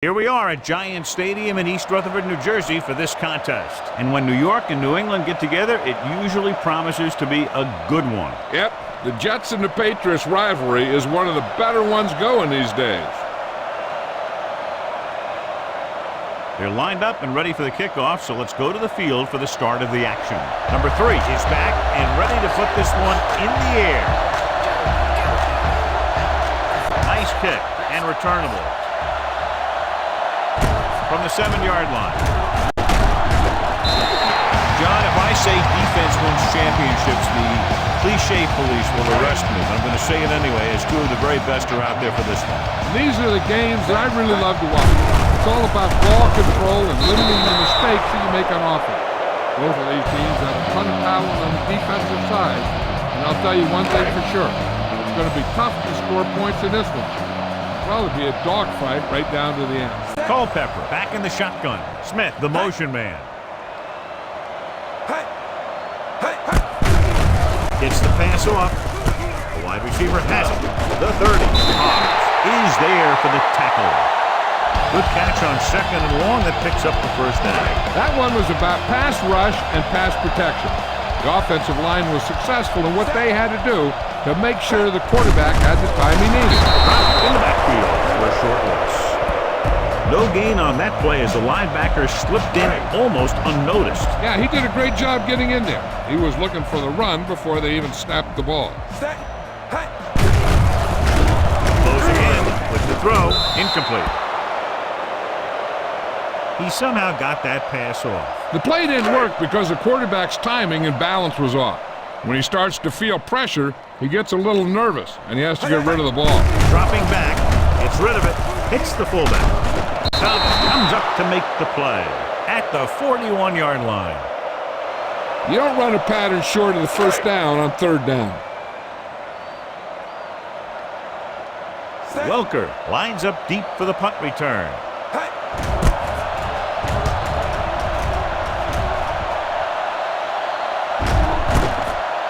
Here we are at Giant Stadium in East Rutherford, New Jersey for this contest. And when New York and New England get together, it usually promises to be a good one. Yep, the Jets and the Patriots rivalry is one of the better ones going these days. They're lined up and ready for the kickoff, so let's go to the field for the start of the action. Number 3 is back and ready to put this one in the air. Nice kick and returnable. From the 7-yard line. John, if I say defense wins championships, the cliche police will arrest me. But I'm going to say it anyway, as two of the very best are out there for this one. These are the games that I really love to watch. It's all about ball control and limiting the mistakes that you make on offense. Both of these teams have a ton of talent on the defensive side. And I'll tell you one thing for sure. It's going to be tough to score points in this one. Well, it'll be a dogfight right down to the end. Culpepper back in the shotgun. Smith, the motion man. Gets the pass off. The wide receiver has it. The 30. Is there for the tackle. Good catch on second and long that picks up the first down. That one was about pass rush and pass protection. The offensive line was successful in what they had to do to make sure the quarterback had the time he needed. In the backfield for a short loss. No gain on that play as the linebacker slipped in almost unnoticed. Yeah, he did a great job getting in there. He was looking for the run before they even snapped the ball. Closing in with the throw. Incomplete. He somehow got that pass off. The play didn't work because the quarterback's timing and balance was off. When he starts to feel pressure, he gets a little nervous, and he has to get rid of the ball. Dropping back, gets rid of it, hits the fullback. Comes up to make the play at the 41-yard line. You don't run a pattern short of the first down on third down. Welker lines up deep for the punt return.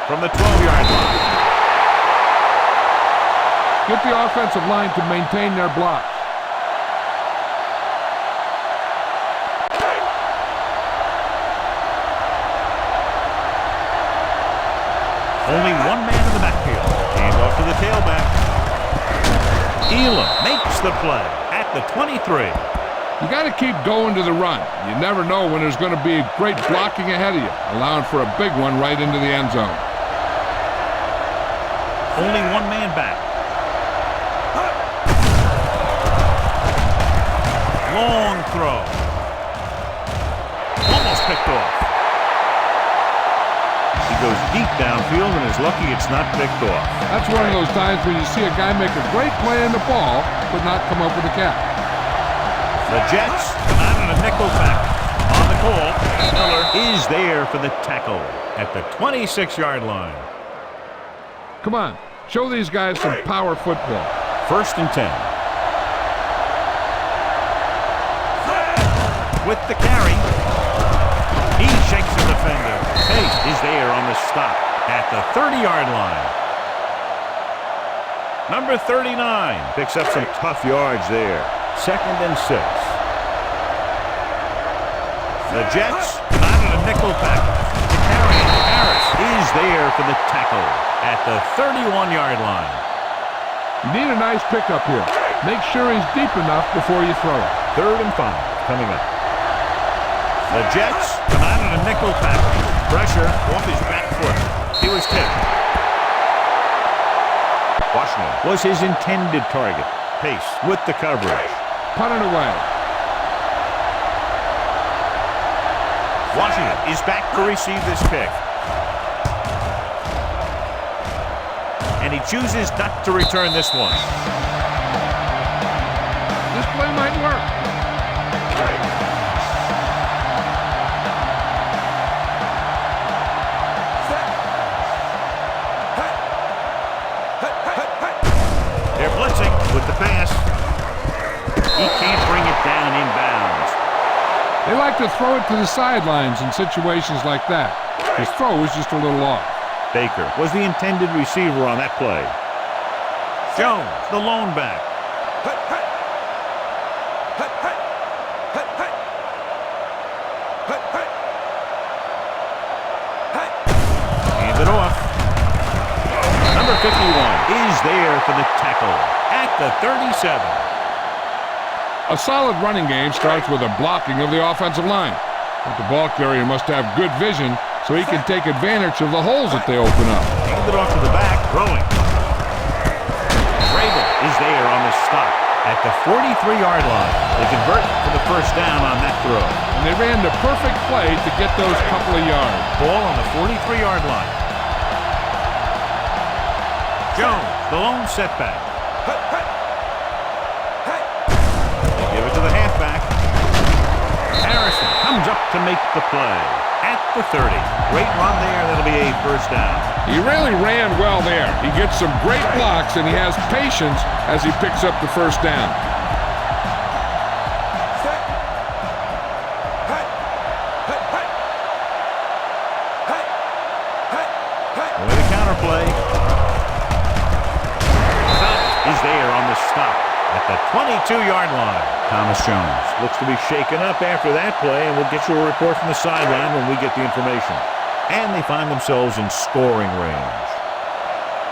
From the 12-yard line. Get the offensive line to maintain their blocks. Only one man in the backfield. Hand off to the tailback. Elam makes the play at the 23. You got to keep going to the run. You never know when there's going to be great blocking ahead of you, allowing for a big one right into the end zone. Only one man back. Long throw. Almost picked off. He goes deep downfield and is lucky it's not picked off. That's one of those times when you see a guy make a great play in the ball, but not come up with a catch. The Jets come out in a nickel back. On the call, Miller is there for the tackle at the 26-yard line. Come on, show these guys some power football. 1st and 10. With the carry, he shakes the defender. Tate is there on the stop at the 30-yard line. Number 39 picks up some tough yards there. 2nd and 6. The Jets out of a nickel back to carry. Harris is there for the tackle at the 31-yard line. You need a nice pickup here. Make sure he's deep enough before you throw it. 3rd and 5 coming up. The Jets come out in a nickel back. Pressure off his back foot. He was tipped. Washington was his intended target. Pace with the coverage. Punt it away. Washington is back to receive this kick. And he chooses not to return this one. This play might work. They're blitzing with the pass. He can't bring it down inbounds. They like to throw it to the sidelines in situations like that. His throw was just a little off. Baker was the intended receiver on that play. Jones, the lone back. 51 is there for the tackle at the 37. A solid running game starts with a blocking of the offensive line. But the ball carrier must have good vision so he can take advantage of the holes that they open up. Hand it off to the back, throwing. Vrabel is there on the stop at the 43-yard line. They convert for the first down on that throw. And they ran the perfect play to get those couple of yards. Ball on the 43-yard line. Jones, the lone setback. They give it to the halfback. Harrison comes up to make the play at the 30. Great run there. That'll be a first down. He really ran well there. He gets some great blocks, and he has patience as he picks up the first down. With the counterplay. Is there on the stop at the 22-yard line. Thomas Jones looks to be shaken up after that play, and we'll get you a report from the sideline when we get the information. And they find themselves in scoring range.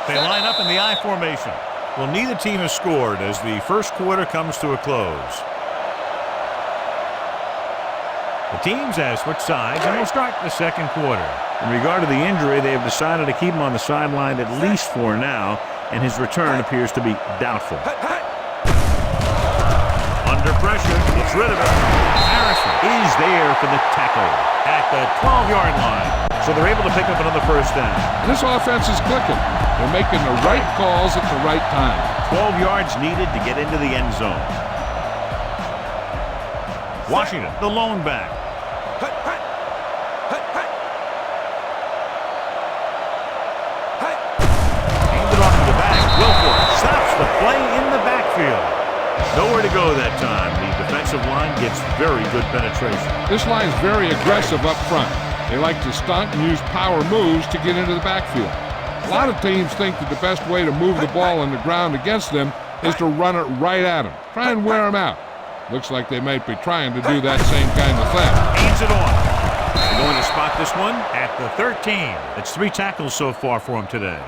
They line up in the I formation. Well, neither team has scored as the first quarter comes to a close. The teams have switched sides, and we'll start the second quarter. In regard to the injury, they have decided to keep him on the sideline at least for now, and his return appears to be doubtful. Under pressure, gets rid of it. Harrison is there for the tackle at the 12-yard line. So they're able to pick up another first down. This offense is clicking. They're making the right calls at the right time. 12 yards needed to get into the end zone. Washington, the lone back. Handed off to the back. Wilford stops the play in the backfield. Nowhere to go that time. The defensive line gets very good penetration. This line's very aggressive up front. They like to stunt and use power moves to get into the backfield. A lot of teams think that the best way to move the ball on the ground against them is to run it right at them. Try and wear them out. Looks like they might be trying to do that same kind of thing. Hands it off. They're going to spot this one at the 13. That's 3 tackles so far for him today.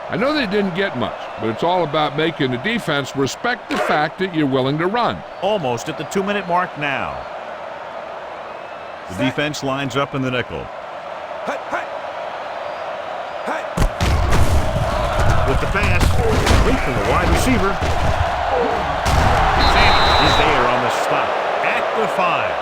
I know they didn't get much, but it's all about making the defense respect the fact that you're willing to run. Almost at the 2-minute mark now. The defense lines up in the nickel. With the pass, complete from the wide receiver. Sanders is there on the stop at the 5.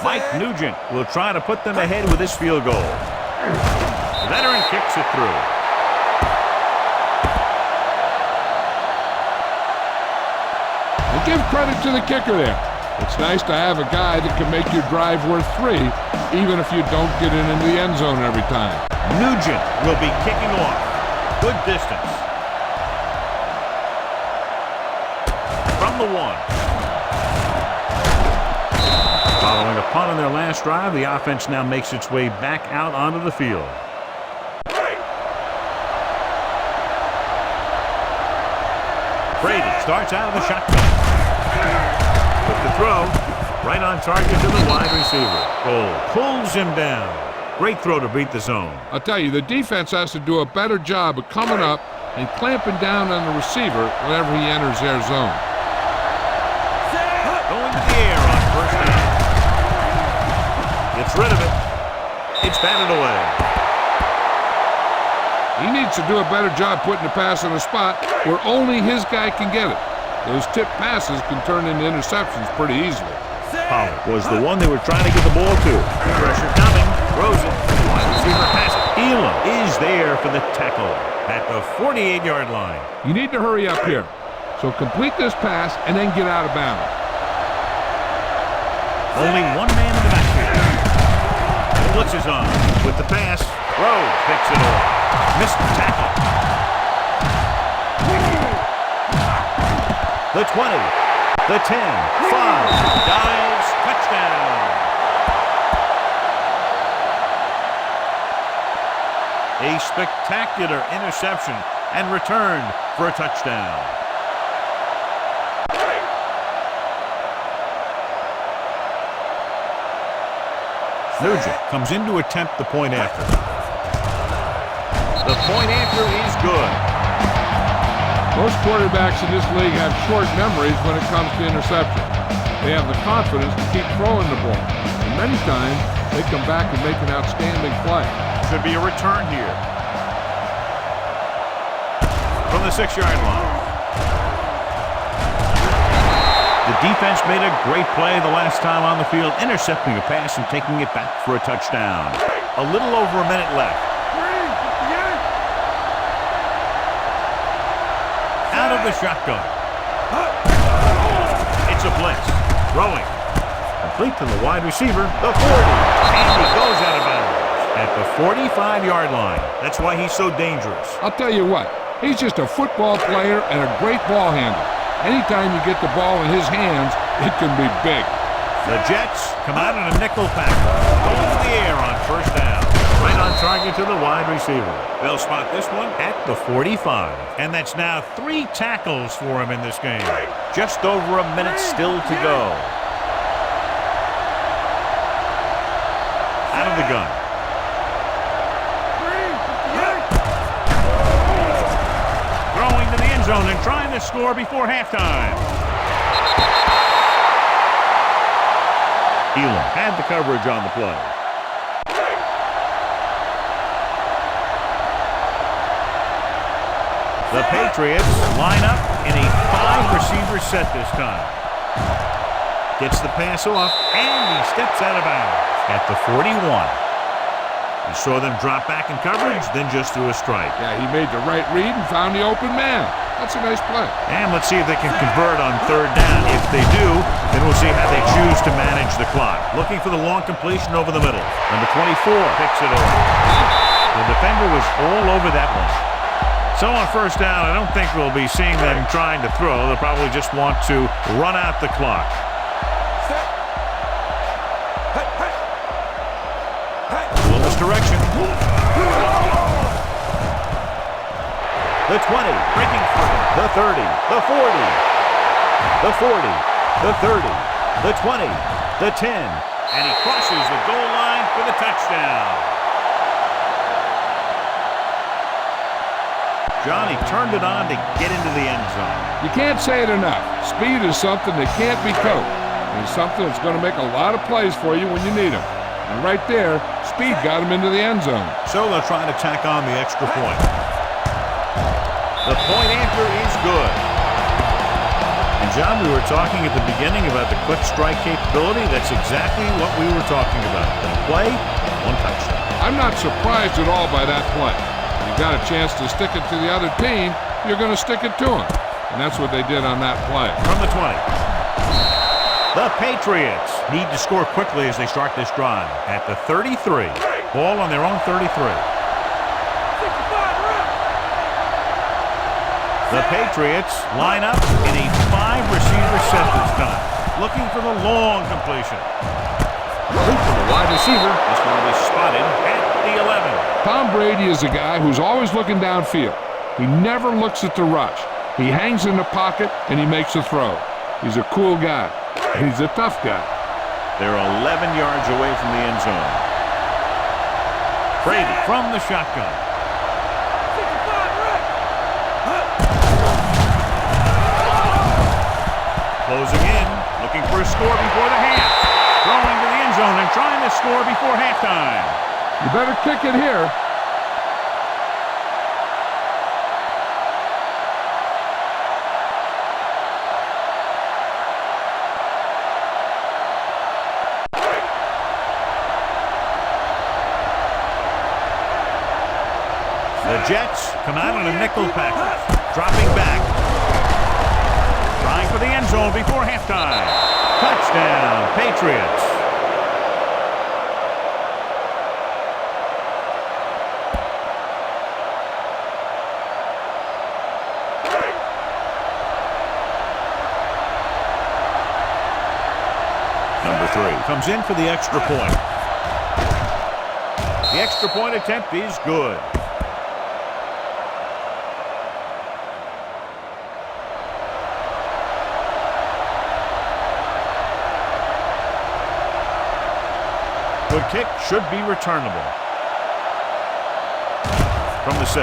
Mike Nugent will try to put them ahead with this field goal. The veteran kicks it through. And give credit to the kicker there. It's nice to have a guy that can make your drive worth 3, even if you don't get it into the end zone every time. Nugent will be kicking off. Good distance. From the 1. Following a punt on their last drive, the offense now makes its way back out onto the field. Brady starts out of the shotgun. With the throw, right on target to the wide receiver. Cole pulls him down. Great throw to beat the zone. I'll tell you, the defense has to do a better job of coming up and clamping down on the receiver whenever he enters their zone. Going to the air on first down. Gets rid of it. It's batted away. He needs to do a better job putting the pass in a spot where only his guy can get it. Those tip passes can turn into interceptions pretty easily. Pollard was the one they were trying to get the ball to. Pressure coming. Throws it. Wide receiver pass it. Elam is there for the tackle at the 48-yard line. You need to hurry up here. So complete this pass and then get out of bounds. Only one man in the backfield. The blitz is on. With the pass, Rhodes picks it off. Missed the tackle. The 20, the 10, 5, dives, touchdown. A spectacular interception and returned for a touchdown. Nugent comes in to attempt the point after. The point after is good. Most quarterbacks in this league have short memories when it comes to interception. They have the confidence to keep throwing the ball. And many times, they come back and make an outstanding play. Should be a return here. From the 6-yard line. The defense made a great play the last time on the field, intercepting a pass and taking it back for a touchdown. A little over a minute left. Out of the shotgun. It's a blitz. Throwing. Complete to the wide receiver, the 40. And he goes out of bounds at the 45-yard line. That's why he's so dangerous. I'll tell you what, he's just a football player and a great ball handler. Anytime you get the ball in his hands, it can be big. The Jets come out in a nickel pack. Going to the air on first down. Right on target to the wide receiver. They'll spot this one at the 45. And that's now 3 tackles for him in this game. Just over a minute still to go. Out of the gun. Throwing to the end zone and trying to score before halftime. Elam had the coverage on the play. The Patriots line up in a 5-receiver set this time. Gets the pass off, and he steps out of bounds at the 41. He saw them drop back in coverage, then just threw a strike. Yeah, he made the right read and found the open man. That's a nice play. And let's see if they can convert on third down. If they do, then we'll see how they choose to manage the clock. Looking for the long completion over the middle. Number 24 picks it over. The defender was all over that one. So on first down, I don't think we'll be seeing them trying to throw. They'll probably just want to run out the clock. A little misdirection. The 20, breaking through. The 30, the 40, the 40, the 30, the 20, the 10. And he crosses the goal line for the touchdown. Johnny turned it on to get into the end zone. You can't say it enough. Speed is something that can't be coached. It's something that's going to make a lot of plays for you when you need them. And right there, speed got him into the end zone. So they'll try to tack on the extra point. The point after is good. And John, we were talking at the beginning about the quick strike capability. That's exactly what we were talking about. The play, 1 touchdown. I'm not surprised at all by that play. You got a chance to stick it to the other team, you're going to stick it to them. And that's what they did on that play. From the 20. The Patriots need to score quickly as they start this drive. At the 33. Ball on their own 33. The Patriots line up in a 5-receiver set this time. Looking for the long completion. Root for the wide receiver. This one was spotted at the 11. Tom Brady is a guy who's always looking downfield. He never looks at the rush. He hangs in the pocket and he makes a throw. He's a cool guy. He's a tough guy. They're 11 yards away from the end zone. Brady from the shotgun. Closing in, looking for a score before the half. Throwing to the end zone and trying to score before halftime. You better kick it here. The Jets come out in a nickel package, dropping back. Trying for the end zone before halftime. Touchdown, Patriots. Number 3 comes in for the extra point. The extra point attempt is good. The kick should be returnable. From the 6.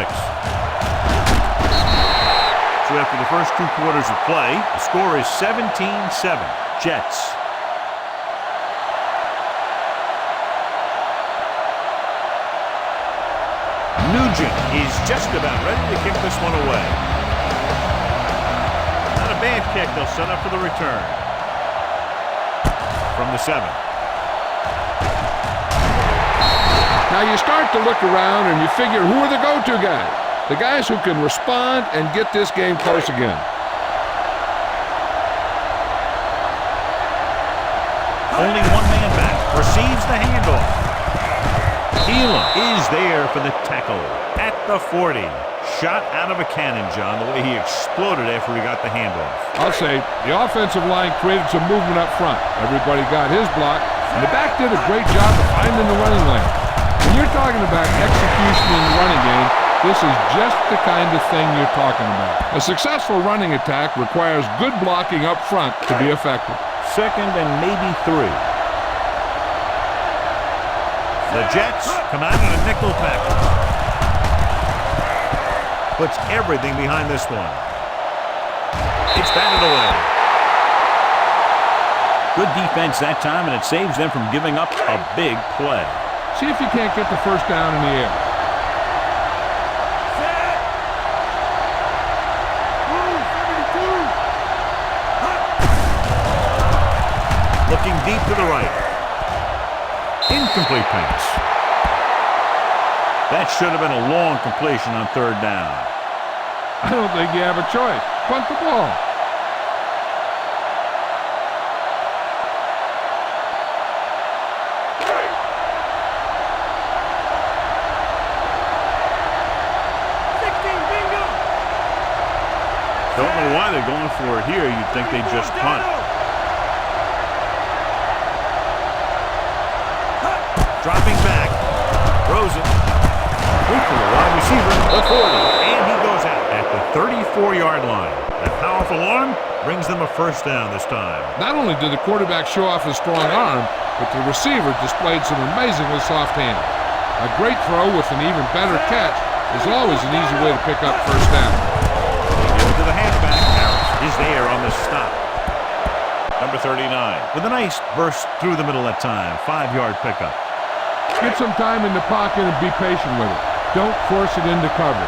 So after the first 2 quarters of play, the score is 17-7. Jets. Nugent is just about ready to kick this one away. Not a bad kick. They'll set up for the return. From the 7. Now you start to look around and you figure, who are the go-to guys? The guys who can respond and get this game close again. Only one man back. Receives the handoff. Elam is there for the tackle at the 40. Shot out of a cannon, John, the way he exploded after he got the handoff. I'll say the offensive line created some movement up front. Everybody got his block, and the back did a great job of finding the running lane. When you're talking about execution in the running game, this is just the kind of thing you're talking about. A successful running attack requires good blocking up front to be effective. 2nd and maybe 3. The Jets come out in a nickel package. Puts everything behind this one. It's batted away. Good defense that time, and it saves them from giving up a big play. See if you can't get the first down in the air. Looking deep to the right. Incomplete pass. That should have been a long completion on 3rd down. I don't think you have a choice. Punt the ball. Don't know why they're going for it here. You'd think they'd just punt. Dropping back. Throws it. Quick for the wide receiver. The 40. And he goes out at the 34-yard line. That powerful arm brings them a first down this time. Not only did the quarterback show off his strong arm, but the receiver displayed some amazingly soft hands. A great throw with an even better catch is always an easy way to pick up first down. They give it to the halfback. Harris is there on the stop. Number 39. With a nice burst through the middle that time. 5-yard pickup. Get some time in the pocket and be patient with it. Don't force it into cover.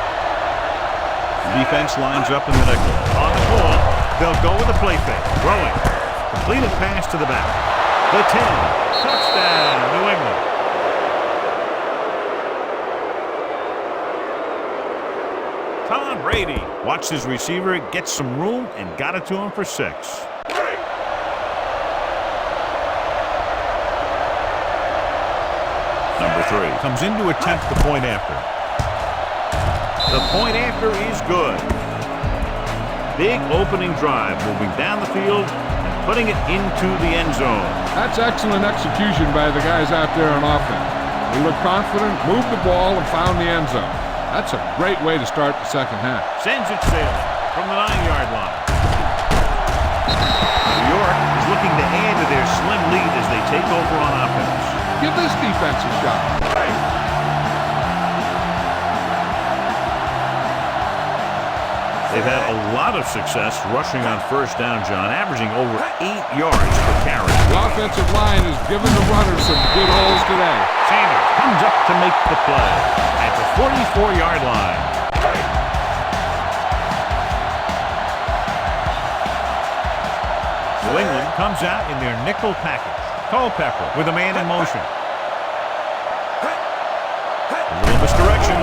The defense lines up in the nickel. On the ball, they'll go with a play fake. Throwing. Completed pass to the back. The 10. Touchdown, New England. Tom Brady watched his receiver get some room and got it to him for 6. Number 3 comes in to attempt the point after. The point after is good. Big opening drive, moving down the field and putting it into the end zone. That's excellent execution by the guys out there on offense. They looked confident, moved the ball, and found the end zone. That's a great way to start the second half. Sends it sailing from the 9-yard line. New York is looking to add to their slim lead as they take over on offense. Give this defense a shot. They've had a lot of success rushing on first down, John, averaging over 8 yards per carry. The offensive line has given the runners some good holes today. Sanders comes up to make the play at the 44-yard line. New England comes out in their nickel package. Culpepper with a man in motion. A little misdirection.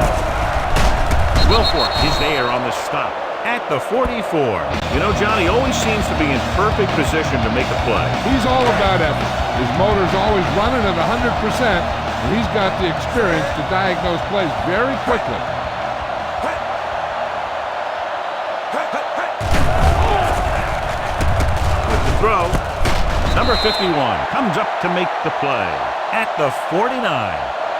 Wilfork is there on the stop at the 44. You know, Johnny always seems to be in perfect position to make a play. He's all about effort. His motor's always running at 100%, and he's got the experience to diagnose plays very quickly. With the throw, number 51 comes up to make the play at the 49.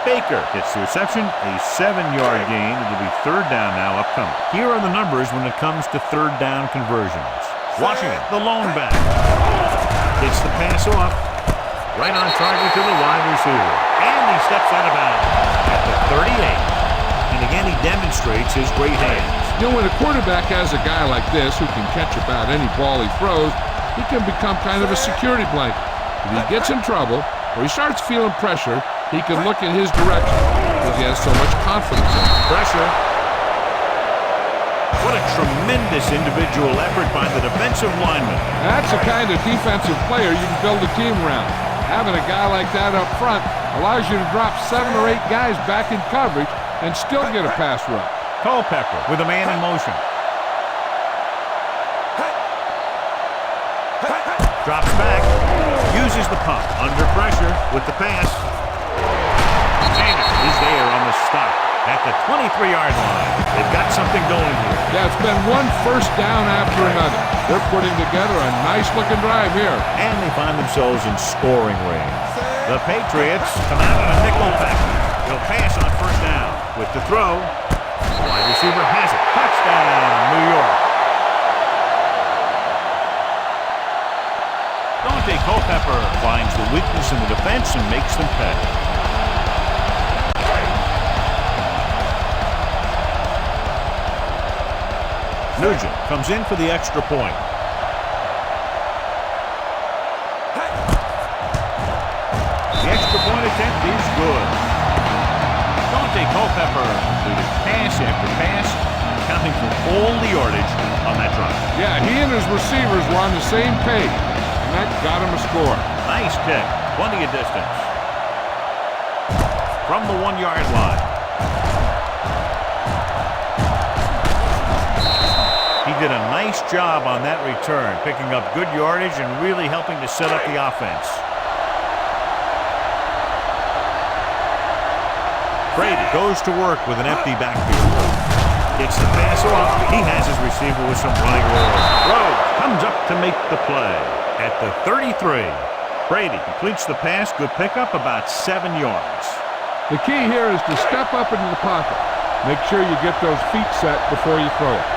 Baker gets the reception, a 7-yard gain. It'll be 3rd down now upcoming. Here are the numbers when it comes to 3rd down conversions. Washington, the lone back. Gets the pass off. Right on target to the wide receiver. And he steps out of bounds at the 38. And again, he demonstrates his great hands. You know, when a quarterback has a guy like this who can catch about any ball he throws, he can become kind of a security blanket. If he gets in trouble or he starts feeling pressure, he can look in his direction because he has so much confidence in him. Pressure. What a tremendous individual effort by the defensive lineman. That's the kind of defensive player you can build a team around. Having a guy like that up front allows you to drop 7 or 8 guys back in coverage and still get a pass rush. Culpepper with a man in motion. Drops back. Uses the pump. Under pressure with the pass. Sanders is there on the stop at the 23-yard line. They've got something going here. Yeah, it's been one first down after another. They're putting together a nice-looking drive here. And they find themselves in scoring range. The Patriots come out on a nickel package. They'll pass on first down. With the throw, the wide receiver has it. Touchdown, New York. Culpepper finds the weakness in the defense and makes them pay. Nugent comes in for the extra point. The extra point attempt is good. Culpepper completed pass after pass, accounting for all the yardage on that drive. Yeah, he and his receivers were on the same page. That got him a score. Nice kick. Plenty of distance. From the 1-yard line. He did a nice job on that return, picking up good yardage and really helping to set up the offense. Brady goes to work with an empty backfield. Gets the pass off. He has his receiver with some running room. Rhodes comes up to make the play. At the 33, Brady completes the pass. Good pickup, about 7 yards. The key here is to step up into the pocket. Make sure you get those feet set before you throw it.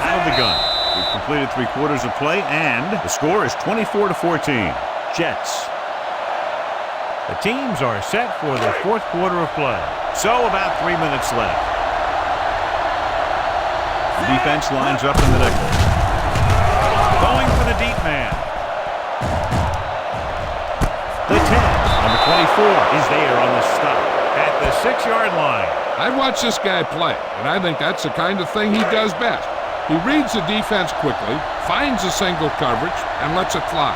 Out of the gun. We've completed 3/4 of play, and the score is 24-14. Jets. The teams are set for the 4th quarter of play. So about 3 minutes left. The defense lines up in the nickel. Going for the deep man. The 10, number 24, is there on the stop at the 6-yard line. I watch this guy play, and I think that's the kind of thing he does best. He reads the defense quickly, finds a single coverage, and lets it fly.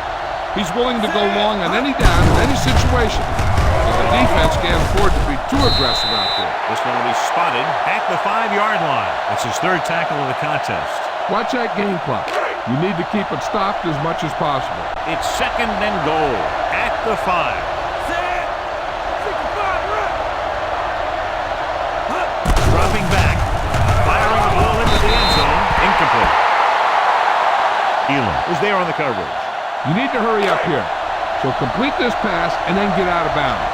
He's willing to go long on any down in any situation. But the defense can't afford to be too aggressive out there. This one will be spotted at the 5-yard line. That's his 3rd tackle of the contest. Watch that game clock. You need to keep it stopped as much as possible. It's 2nd and goal at the 5. Dropping back, firing the ball into the end zone. Incomplete. Elam is there on the coverage. You need to hurry up here. So complete this pass and then get out of bounds.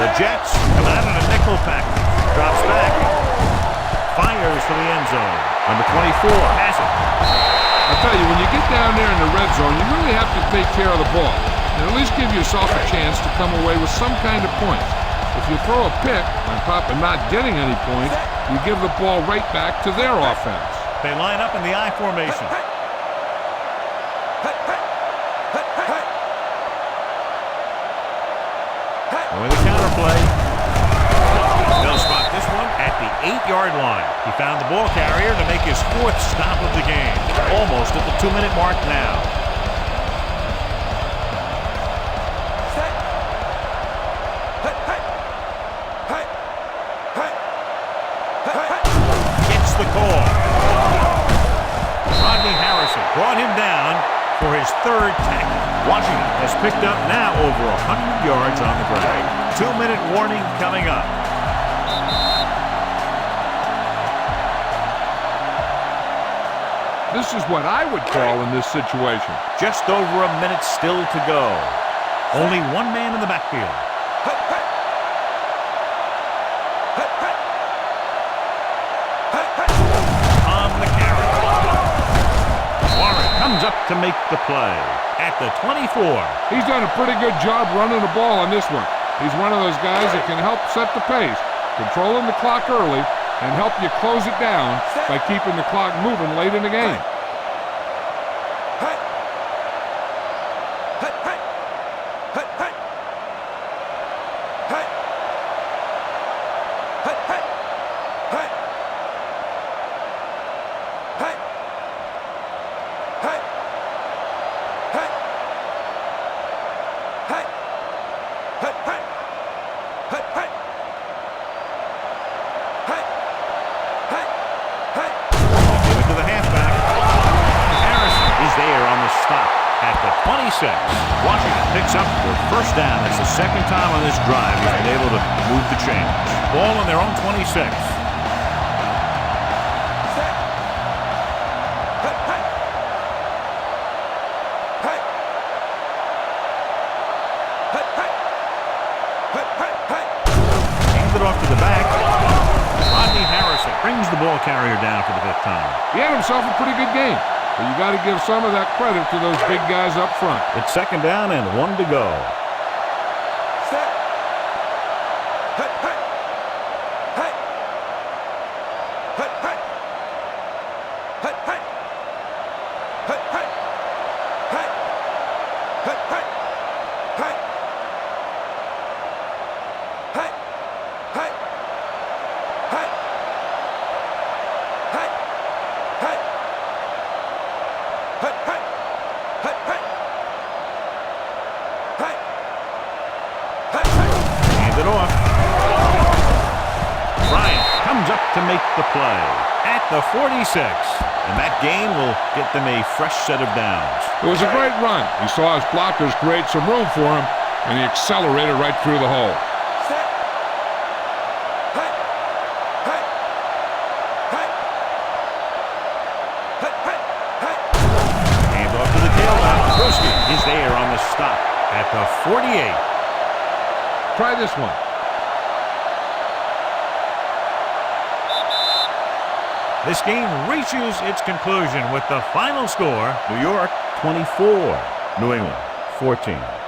The Jets come out in a nickel package. Drops back. Fires for the end zone. Number 24 has it. I'll tell you, when you get down there in the red zone, you really have to take care of the ball. And at least give yourself a chance to come away with some kind of points. If you throw a pick on top of not getting any points, you give the ball right back to their offense. They line up in the I formation. With a counterplay. They'll spot this one at the 8-yard line. He found the ball carrier to make his 4th stop of the game. Almost at the 2-minute mark now. Gets the call. Rodney Harrison brought him down for his 3rd tackle. Washington has picked up now over 100 yards on the ground. 2-minute warning coming up. This is what I would call in this situation. Just over a minute still to go. Only one man in the backfield. On the carry. Warren comes up to make the play at the 24. He's done a pretty good job running the ball on this one. He's one of those guys that can help set the pace, controlling the clock early, and help you close it down by keeping the clock moving late in the game. Washington picks up their first down. It's the second time on this drive he's been able to move the chains. Ball on their own 26. Hands it off to the back. Rodney Harrison brings the ball carrier down for the 5th time. He had himself a pretty good game. But you got to give some of that credit to those big guys up front. It's 2nd down and 1 to go. It off. Bryant comes up to make the play at the 46. And that gain will get them a fresh set of downs. It was a great run. He saw his blockers create some room for him, and he accelerated right through the hole. Hand off to the tailback. Broski is there on the stop at the 48. Try this one. This game reaches its conclusion with the final score, New York 24, New England 14.